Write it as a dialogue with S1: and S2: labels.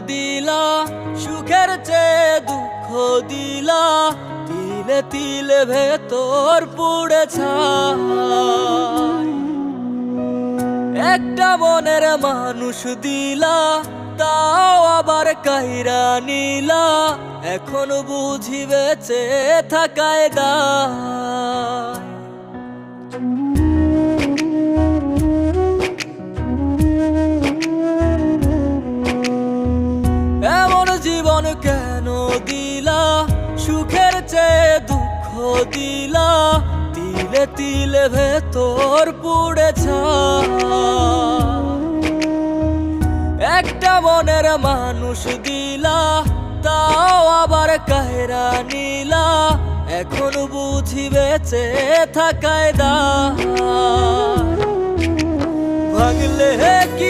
S1: দিলা, সুখের চেয়ে দুঃখ দিলা, তিলে তিলে ভেতর পুড়ে ছাই। একটা মনের মানুষ দিলা, তাও আবার কাহিরা নিলা, এখন বুঝি বেঁচে থাকায় দায়। এমন জীবন কেন দিলা, সুখের চেয়ে দুঃখ দিলা, তিলে তিলে ভেতর পুড়ে ছাই। একটা মনের মানুষ দিলা, তাও আবার কাহিরা নিলা, এখন বুঝি বেঁচে থাকায় দায়। ভাঙলে কি